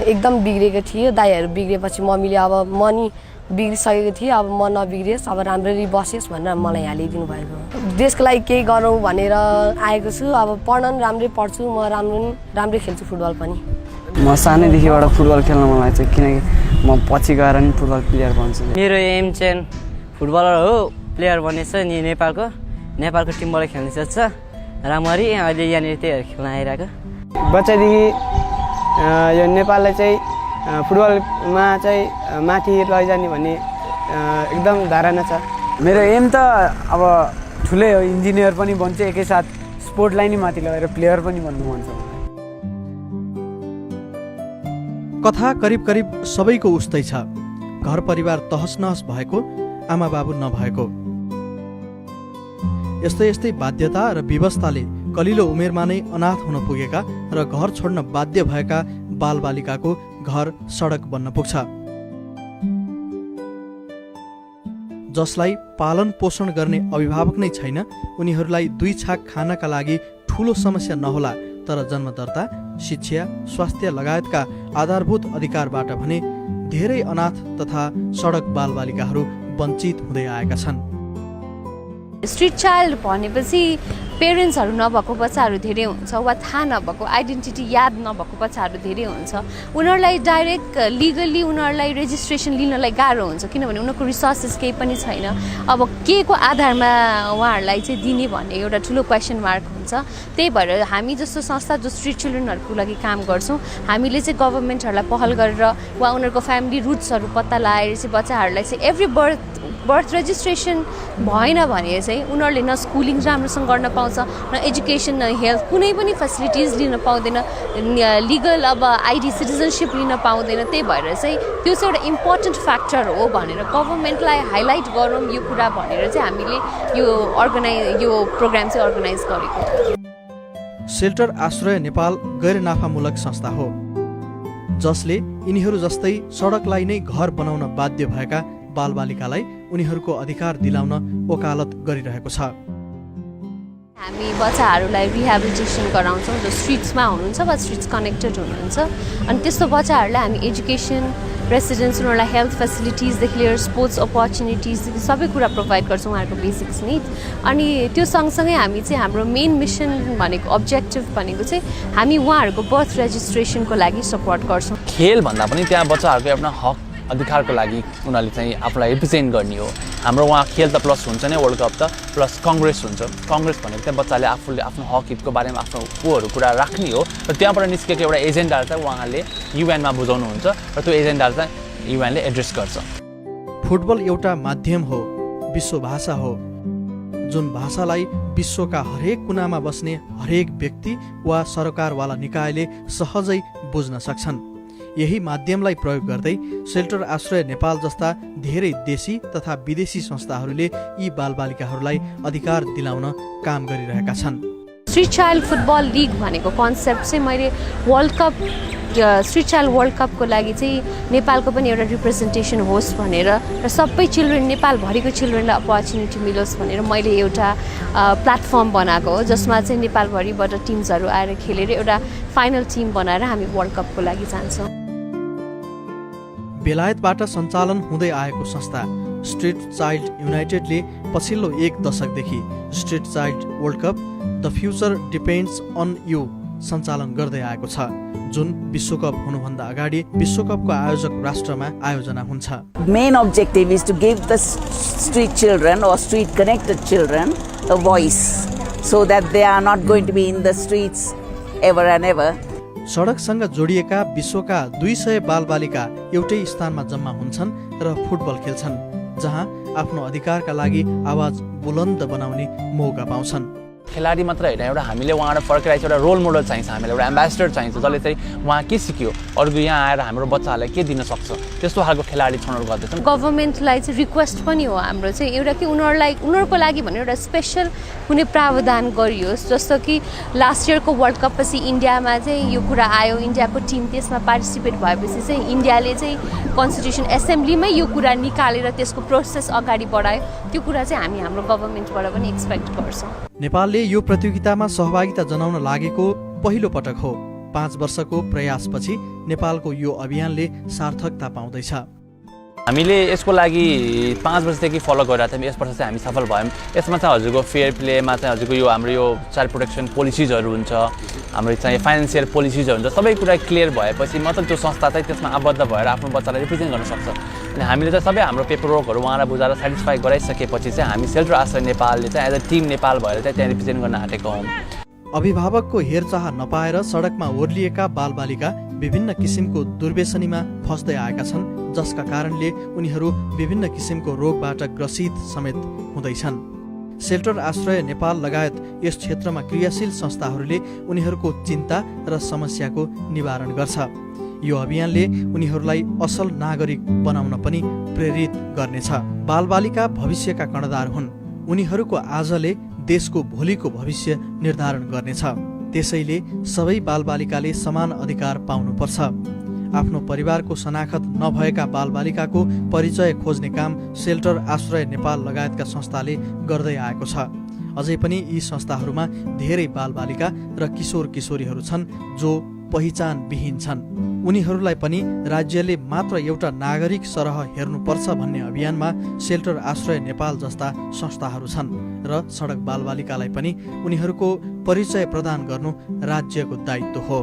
एकदम बिग्रेको थियो। दाइहरू बिग्रेपछि मम्मीले अब म नि बिग्रिसकेको थिएँ, अब म नबिग्रियोस्, अब राम्ररी बसियोस् भनेर मलाई हालिदिनु भएको। देशको लागि केही गरौँ भनेर आएको छु। अब पढ्न पनि राम्रै पढ्छु, म राम्रै खेल्छु फुटबल पनि। म सानैदेखिबाट फुटबल खेल्न मन लाग्छ, किनकि म पछि गएर नि फुटबल प्लेयर बन्छु। मेरो एम चाहिँ फुटबलर हो, प्लेयर बनेछ नि नेपालको टिमबाट खेल्ने सोच छ। राम्ररी अहिले यहाँनिर त्यही खेल्न आइरहेको। बच्चादेखि यो नेपाललाई चाहिँ फुटबलमा चाहिँ माथि लैजाने भन्ने एकदम धारणा छ। मेरो एम त अब ठुलै हो, इन्जिनियर पनि बन्छु, एकैसाथ स्पोर्टलाई नै माथि लगेर प्लेयर पनि बन्नु मन छ। कथा करिब सबैको उस्तै छ। घर परिवार तहस नहस भएको, आमा बाबु नभएको। यस्तै बाध्यता र विवशताले कलिलो उमेरमा नै अनाथ हुन पुगेका र घर छोड्न बाध्य भएका बालबालिकाको घर सडक बन्न पुग्छ। जसलाई पालन पोषण गर्ने अभिभावक नै छैन, उनीहरूलाई 2 छाक खानका लागि ठूलो समस्या नहोला, तर जन्मदर्ता, शिक्षा, स्वास्थ्य लगायतका आधारभूत अधिकारबाट भने धेरै अनाथ तथा सडक बालबालिकाहरू वञ्चित हुँदै आएका छन्। स्ट्रिट चाइल्ड भनेपछि पेरेन्ट्सहरू नभएको बच्चाहरू धेरै हुन्छ, वा थाहा नभएको आइडेन्टिटी याद नभएको बच्चाहरू धेरै हुन्छ। उनीहरूलाई डाइरेक्ट लिगली उनीहरूलाई रेजिस्ट्रेसन लिनलाई गाह्रो हुन्छ, किनभने उनीहरूको रिसोर्सेस केही पनि छैन। अब के को आधारमा उहाँहरूलाई चाहिँ दिने भन्ने एउटा ठुलो क्वेसन मार्क हुन्छ। त्यही भएर हामी जस्तो संस्था जो स्ट्रिट चिल्ड्रेनहरूको लागि काम गर्छौँ, हामीले चाहिँ गभर्मेन्टहरूलाई पहल गरेर वा उनीहरूको फ्यामिली रुट्सहरू पत्ता लगाएर चाहिँ बच्चाहरूलाई चाहिँ एभ्री बर्थ रेजिस्ट्रेसन भएन भने चाहिँ उनीहरूले न स्कुलिङ राम्रोसँग गर्न पाउँछ, न एजुकेसन, न हेल्थ, कुनै पनि फेसिलिटिज लिन पाउँदैन, लिगल अब आइडी सिटिजनसिप लिन पाउँदैन। त्यही भएर चाहिँ त्यो चाहिँ एउटा इम्पोर्टेन्ट फ्याक्टर हो भनेर गभर्मेन्टलाई हाइलाइट गरौँ यो कुरा भनेर चाहिँ हामीले यो प्रोग्राम चाहिँ अर्गनाइज गरेको। सेल्टर आश्रय नेपाल गैर नाफामूलक संस्था हो, जसले यिनीहरू जस्तै सडकलाई नै घर बनाउन बाध्य भएका बालबालिकालाई उनीहरूको अधिकार दिलाउन वकालत गरिरहेको छ। हामी बच्चाहरूलाई रिहेबिलिटेसन गराउँछौँ जो स्ट्रिट्समा हुनुहुन्छ वा स्ट्रिट्स कनेक्टेड हुनुहुन्छ, अनि त्यस्तो बच्चाहरूलाई हामी एजुकेसन, रेसिडेन्स, उनीहरूलाई हेल्थ फेसिलिटिजदेखि लिएर स्पोर्ट्स अपर्च्युनिटिज सबै कुरा प्रोभाइड गर्छौँ, उहाँहरूको बेसिक्स निड्स। अनि त्यो सँगसँगै हामी चाहिँ हाम्रो मेन मिसन भनेको अब्जेक्टिभ भनेको चाहिँ हामी उहाँहरूको बर्थ रेजिस्ट्रेसनको लागि सपोर्ट गर्छौँ। खेल भन्दा पनि त्यहाँ बच्चाहरूको आफ्नो हक अधिकारको लागि उनीहरूले चाहिँ आफूलाई रिप्रेजेन्ट गर्ने हो। हाम्रो वहाँ खेल त प्लस हुन्छ नै, वर्ल्ड कप त प्लस कङ्ग्रेस हुन्छ। कङ्ग्रेस भनेको चाहिँ बच्चाले आफूले आफ्नो हक हितको बारेमा आफ्नो कुरा राख्ने हो, र त्यहाँबाट निस्केको एउटा एजेन्डाहरू चाहिँ उहाँले युएनमा बुझाउनुहुन्छ, र त्यो एजेन्डाहरू चाहिँ युएनले एड्रेस गर्छ। फुटबल एउटा माध्यम हो, विश्व भाषा हो, जुन भाषालाई विश्वका हरेक कुनामा बस्ने हरेक व्यक्ति वा सरकारवाला निकायले सहजै बुझ्न सक्छन्। यही माध्यमलाई प्रयोग गर्दै सेल्टर आश्रय नेपाल जस्ता धेरै देशी तथा विदेशी संस्थाहरूले यी बालबालिकाहरूलाई अधिकार दिलाउन काम गरिरहेका छन्। स्ट्रिट चाइल्ड फुटबल लिग भनेको कन्सेप्ट चाहिँ मैले स्ट्रिट चाइल्ड वर्ल्ड कपको लागि चाहिँ नेपालको पनि एउटा रिप्रेजेन्टेसन होस् भनेर र सबै चिल्ड्रेन नेपालभरिको चिल्ड्रेनलाई अपर्च्युनिटी मिलोस् भनेर मैले एउटा प्लेटफर्म बनाएको हो, जसमा चाहिँ नेपालभरिबाट टिम्सहरू आएर खेलेर एउटा फाइनल टिम बनाएर हामी वर्ल्ड कपको लागि जान्छौँ। बेलायतबाट सञ्चालन हुँदै आएको संस्था स्ट्रिट चाइल्ड युनाइटेडले पछिल्लो 1 दशकदेखि street child world cup the future depends on you सञ्चालन गर्दै आएको छ, जुन विश्वकप हुनुभन्दा अगाडि विश्वकपको आयोजक राष्ट्रमा आयोजना हुन्छ। Main objective is to give the street children or street connected children a voice so that they are not going to be in the streets ever and ever. सडकसँग जोडिएका विश्वका 200 बालबालिका एउटै स्थानमा जम्मा हुन्छन् र फुटबल खेल्छन्, जहाँ आफ्नो अधिकारका लागि आवाज बुलन्द बनाउने मौका पाउँछन्। खेलाडी मात्र होइन, एउटा हामीले उहाँबाट फर्केर एउटा रोल मोडल चाहिन्छ, हामीलाई एउटा एम्बेसडर चाहिन्छ जसले चाहिँ उहाँ के सिक्यो अरूको यहाँ आएर हाम्रो बच्चाहरूलाई के दिन सक्छ, त्यस्तो खालको खेलाडी छनौट गर्दैछन्। गभर्मेन्टलाई चाहिँ रिक्वेस्ट पनि हो हाम्रो चाहिँ एउटा कि उनीहरूको लागि भने एउटा स्पेसल कुनै प्रावधान गरियोस्, जस्तो कि लास्ट इयरको वर्ल्ड कप पछि इन्डियामा चाहिँ यो कुरा आयो, इन्डियाको टिम त्यसमा पार्टिसिपेट भएपछि चाहिँ इन्डियाले चाहिँ कन्स्टिट्युसन एसेम्ब्लीमै यो कुरा निकालेर त्यसको प्रोसेस अगाडि बढायो। त्यो कुरा चाहिँ हामी हाम्रो गभर्मेन्टबाट पनि एक्सपेक्ट गर्छौँ। नेपालले यो प्रतियोगितामा सहभागिता जनाउन लागेको पहिलो पटक हो। 5 वर्षको प्रयासपछि नेपालको यो अभियानले सार्थकता पाउँदैछ। हामीले यसको लागि 5 वर्षदेखि फलो गरिरहेको थियौँ। यस वर्ष चाहिँ हामी सफल भयौँ। यसमा चाहिँ हजुरको फेयर प्लेमा चाहिँ हजुरको यो हाम्रो यो चाइल्ड प्रोटेक्सन पोलिसिजहरू हुन्छ, हाम्रो चाहिँ फाइनेन्सियल पोलिसिजहरू हुन्छ, सबै कुरा क्लियर भएपछि मात्र त्यो संस्था चाहिँ त्यसमा आबद्ध भएर आफ्नो बच्चालाई रिप्रेजेन्ट गर्न सक्छ। अनि हामीले चाहिँ सबै हाम्रो पेपरवर्कहरू उहाँलाई बुझाएर सेटिस्फाई गराइसकेपछि चाहिँ हामी सेल्टर आश्रय नेपालले चाहिँ एज अ टिम नेपाल भएर चाहिँ त्यहाँ रिप्रेजेन्ट गर्न आँटेको हौँ। अभिभावकको हेरचाह नपाएर सडकमा ओर्लिएका बालबालिका विभिन्न किसिमको दुर्व्यसनीमा फस्दै आएका छन्, जसका कारणले उनीहरू विभिन्न किसिमको रोगबाट ग्रसित समेत हुँदैछन्। सेल्टर आश्रय नेपाल लगायत यस क्षेत्रमा क्रियाशील संस्थाहरूले उनीहरूको चिन्ता र समस्याको निवारण गर्छ। यो अभियानले उनीहरूलाई असल नागरिक बनाउन पनि प्रेरित गर्नेछ। बालबालिका भविष्यका कर्णधार हुन्। उनीहरूको आजले देशको भोलिको भविष्य निर्धारण गर्नेछ। त्यसैले सबै बालबालिकाले समान अधिकार पाउनुपर्छ। आफ्नो परिवारको शनाखत नभएका बालबालिकाको परिचय खोज्ने काम सेल्टर आश्रय नेपाल लगायतका संस्थाले गर्दै आएको छ। अझै पनि यी संस्थाहरूमा धेरै बालबालिका र किशोर किशोरीहरू छन् जो पहिचानविहीन छन्। उनीहरूलाई पनि राज्यले मात्र एउटा नागरिक सरह हेर्नुपर्छ भन्ने अभियानमा सेल्टर आश्रय नेपाल जस्ता संस्थाहरू छन् र सडक बालबालिकालाई पनि उनीहरूको परिचय प्रदान गर्नु राज्यको दायित्व हो।